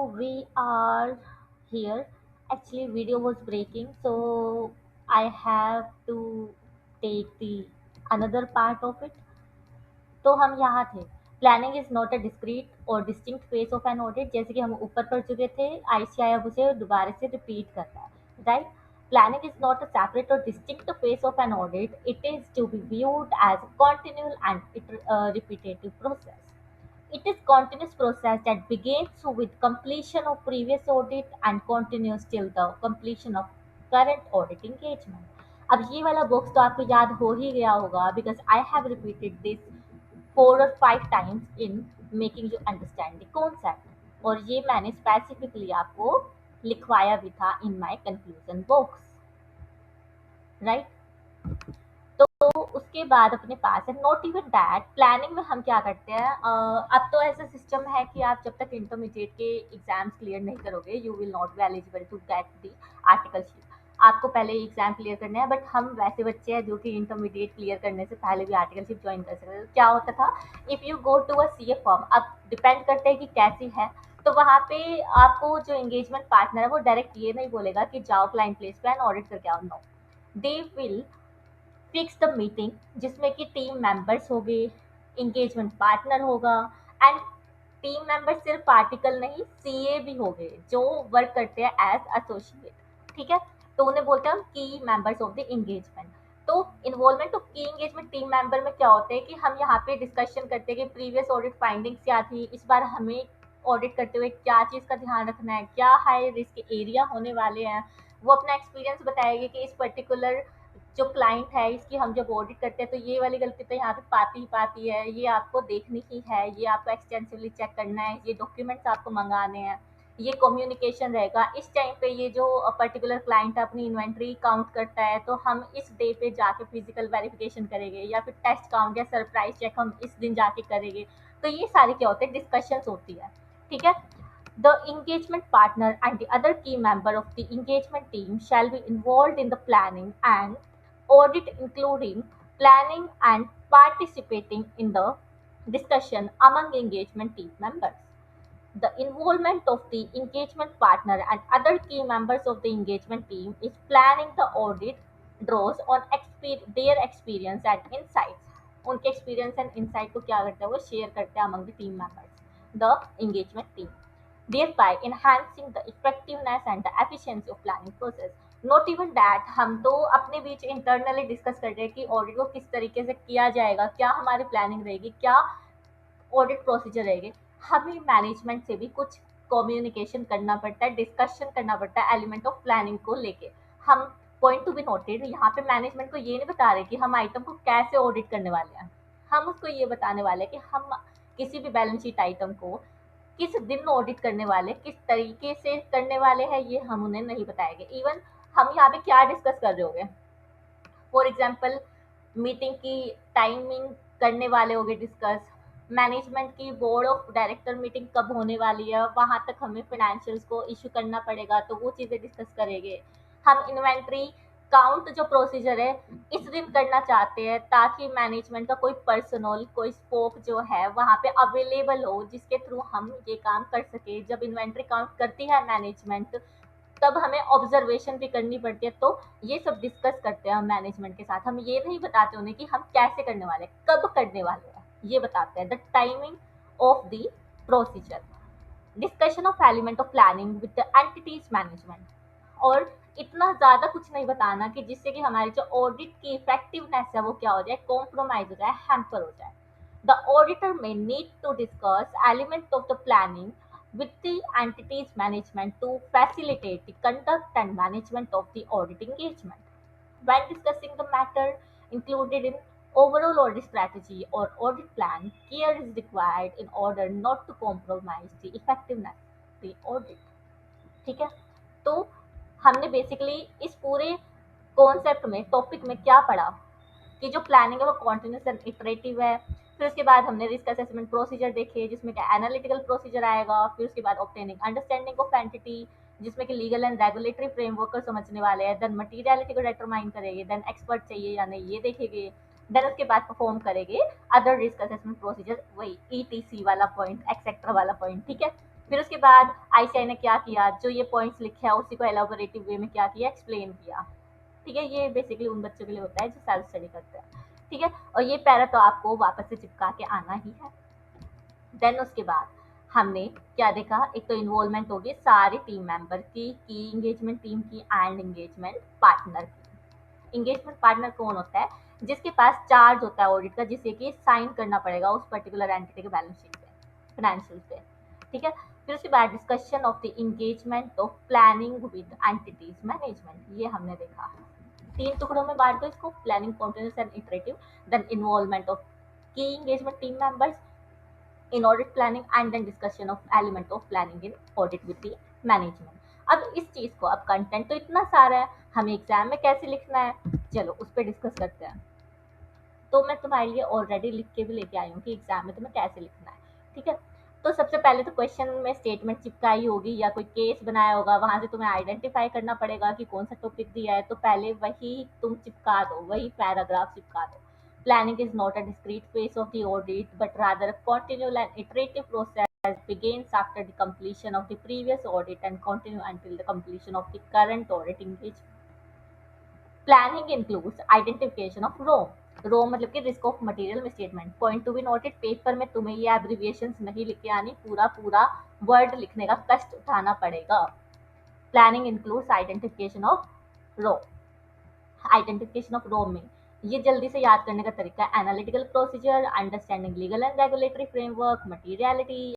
we are here. Actually, video was breaking, so I have to take the another part of it. तो हम यहाँ थे। Planning is not a discrete और distinct phase of an audit, जैसे कि हम ऊपर पढ़ चुके थे। आईसीआई अब उसे दोबारा से रिपीट कर रहा है, right. Planning is not a separate और distinct phase of an audit, it is to be viewed as a continual and repetitive process. It is continuous process that begins with completion of previous audit and continues till the completion of current audit engagement. अब ये वाला box तो आपको याद हो ही गया होगा, because I have repeated this 4 or 5 times in making you understand the concept. और ये मैंने स्पेसिफिकली आपको लिखवाया भी था in my conclusion box, right. तो उसके बाद अपने पास है नॉट इवन दैट। प्लानिंग में हम क्या करते हैं, अब तो ऐसा सिस्टम है कि आप जब तक इंटरमीडिएट के एग्जाम्स क्लियर नहीं करोगे, you will not be eligible to get the articleship. आपको पहले एग्जाम क्लियर करना है, बट हम वैसे बच्चे हैं जो कि इंटरमीडिएट क्लियर करने से पहले भी आर्टिकलशिप ज्वाइन कर सकते हैं। क्या होता था, if you go to a C A firm, अब डिपेंड करते हैं कि कैसी है, तो वहाँ पे आपको जो एंगेजमेंट पार्टनर है वो डायरेक्ट ये नहीं बोलेगा कि जाओ क्लाइंट प्लेस पे एंड ऑडिट करके आओ। No, they will fix the meeting, जिसमें कि टीम मेंबर्स हो गए, इंगेजमेंट पार्टनर होगा, एंड टीम मेंबर सिर्फ आर्टिकल नहीं, सीए भी हो गए जो वर्क करते हैं एज एसोसिएट, ठीक है। तो उन्हें बोलते हैं हम की मेंबर्स ऑफ द इंगेजमेंट। तो involvement of key engagement team member में क्या होता है कि हम यहाँ पे डिस्कशन करते हैं कि प्रीवियस ऑडिट फाइंडिंग्स क्या थी, इस बार हमें ऑडिट करते हुए क्या चीज़ का ध्यान रखना है, क्या हाई रिस्क एरिया होने वाले हैं। वो अपना एक्सपीरियंस बताएगी कि इस पर्टिकुलर जो क्लाइंट है इसकी हम जब ऑडिट करते हैं तो ये वाली गलती तो यहाँ पे पाती ही पाती है, ये आपको देखनी ही है, ये आपको एक्सटेंसिवली चेक करना है, ये डॉक्यूमेंट्स आपको मंगाने हैं, ये कम्युनिकेशन रहेगा। इस टाइम पे ये जो पर्टिकुलर क्लाइंट अपनी इन्वेंट्री काउंट करता है तो हम इस डे पे जाके फिजिकल वेरिफिकेशन करेंगे, या फिर टेस्ट काउंट या सरप्राइज चेक हम इस दिन जाके करेंगे। तो ये सारी क्या होते हैं, डिस्कशंस होती है, ठीक है। The engagement partner and the other key member of the engagement team shall be involved in the planning and audit, including planning and participating in the discussion among engagement team members. The involvement of the engagement partner and other key members of the engagement team is planning the audit draws on their experience and insights. उनके experience and insight को क्या करते हैं, वो share करते हैं among the team members, the engagement team, thereby enhancing the effectiveness and the efficiency of planning process. Not even that, हम तो अपने बीच इंटरनली डिस्कस कर रहे हैं कि ऑडिट को किस तरीके से किया जाएगा, क्या हमारी प्लानिंग रहेगी, क्या ऑडिट प्रोसीजर रहेगी। हमें मैनेजमेंट से भी कुछ कम्युनिकेशन करना पड़ता है, डिस्कशन करना पड़ता है एलिमेंट ऑफ प्लानिंग को लेके। हम पॉइंट टू बी नोटेड, यहाँ पे मैनेजमेंट को ये नहीं बता रहे कि हम आइटम को कैसे ऑडिट करने वाले हैं, हम उसको ये बताने वाले हैं कि हम किसी भी बैलेंस शीट आइटम को किस दिन ऑडिट करने वाले, किस तरीके से करने वाले हैं, ये हम उन्हें नहीं बताएंगे। इवन हम यहाँ पे क्या डिस्कस कर रहे होंगे, फॉर एग्जाम्पल मीटिंग की टाइमिंग करने वाले होंगे डिस्कस, मैनेजमेंट की बोर्ड ऑफ डायरेक्टर मीटिंग कब होने वाली है, वहाँ तक हमें फाइनेंशियल्स को इशू करना पड़ेगा, तो वो चीज़ें डिस्कस करेंगे। हम इन्वेंट्री काउंट जो प्रोसीजर है इस दिन करना चाहते हैं ताकि मैनेजमेंट का कोई पर्सनल, कोई स्कोप जो है वहाँ पे अवेलेबल हो, जिसके थ्रू हम ये काम कर सके। जब इन्वेंट्री काउंट करती है मैनेजमेंट तब हमें ऑब्जर्वेशन भी करनी पड़ती है। तो ये सब डिस्कस करते हैं हम मैनेजमेंट के साथ। हम ये नहीं बताते उन्हें कि हम कैसे करने वाले हैं, कब करने वाले हैं, ये बताते हैं the timing of the procedure. Discussion of element of planning with the entities management, और इतना ज़्यादा कुछ नहीं बताना कि जिससे कि हमारी जो ऑडिट की इफेक्टिवनेस है वो क्या हो जाए, कॉम्प्रोमाइज हो जाए, हैम्पर हो जाए। The auditor may need to discuss element of the planning with the entities management to facilitate the conduct and management of the audit engagement. When discussing the matter included in overall audit strategy or audit plan, care is required in order not to compromise the effectiveness of the audit. ठीक है, तो हमने basically इस पूरे concept में, topic में क्या पढ़ा कि जो प्लानिंग है वो कॉन्टिन्यूस एंड इटरेटिव है। फिर उसके बाद हमने रिस्क असेसमेंट प्रोसीजर देखे जिसमें क्या एनालिटिकल प्रोसीजर आएगा। फिर उसके बाद ऑब्टेनिंग अंडरस्टैंडिंग ऑफ एंटिटी, जिसमें कि लीगल एंड रेगुलेटरी फ्रेमवर्क को समझने वाले हैं। देन मटीरियलिटी को डिटरमाइन करेंगे, देन एक्सपर्ट चाहिए या नहीं ये देखेंगे। देन उसके बाद परफॉर्म करेंगे अदर रिस्क असेसमेंट प्रोसीजर, वही ईटीसी वाला पॉइंट, एक्सेट्रा वाला पॉइंट, ठीक है। फिर उसके बाद आईसीआई ने क्या किया, जो ये पॉइंट्स लिखे हैं उसी को एलाबोरेटिव वे में क्या किया, एक्सप्लेन किया। ठीक है, ये बेसिकली उन बच्चों के लिए होता है जो सेल्फ स्टडी करते हैं। ठीक है, और ये पैरा तो आपको वापस से चिपका के आना ही है। देन उसके बाद हमने क्या देखा, एक तो इन्वॉल्वमेंट होगी सारे टीम मेंबर की इंगेजमेंट टीम की एंड इंगेजमेंट पार्टनर की। इंगेजमेंट पार्टनर कौन होता है, जिसके पास चार्ज होता है ऑडिट का, जिसे कि साइन करना पड़ेगा उस पर्टिकुलर एंटिटी के बैलेंस शीट पे, फाइनेंशियल पे। ठीक है, फिर उसके बाद discussion of the engagement of planning with entities management, ये हमने देखा। तीन टुकड़ों में बांट दो इसको, planning, continuous and iterative. Then involvement of key engagement team members in audit planning and then discussion of element of planning in audit with the management। अब इस चीज को, अब कंटेंट तो इतना सारा है, हमें एग्जाम में कैसे लिखना है, चलो उस पर डिस्कस करते हैं। तो मैं तुम्हारे लिए ऑलरेडी लिख के भी लेके आई हूँ कि एग्जाम में तुम्हें कैसे लिखना है। ठीक है, तो सबसे पहले तो क्वेश्चन में स्टेटमेंट चिपकाई होगी या कोई केस बनाया होगा, वहां से तुम्हें आइडेंटिफाई करना पड़ेगा कि कौन सा टॉपिक दिया है, तो पहले वही तुम चिपका दो, वही पैराग्राफ चिपका दो। Planning is not a discrete phase of the audit, but rather a continual and iterative process begins after the completion of the previous audit and continue until the completion of the current audit engagement। Planning includes identification of ROMM, ROMM मतलब कि risk of material misstatement. Point to be noted, paper में तुम्हें ये abbreviations नहीं लिख के आनी, पूरा पूरा वर्ड लिखने का कष्ट उठाना पड़ेगा। Planning includes identification of ROMM. Identification of ROMM में ये जल्दी से याद करने का तरीका है, analytical procedure, understanding legal and regulatory framework, materiality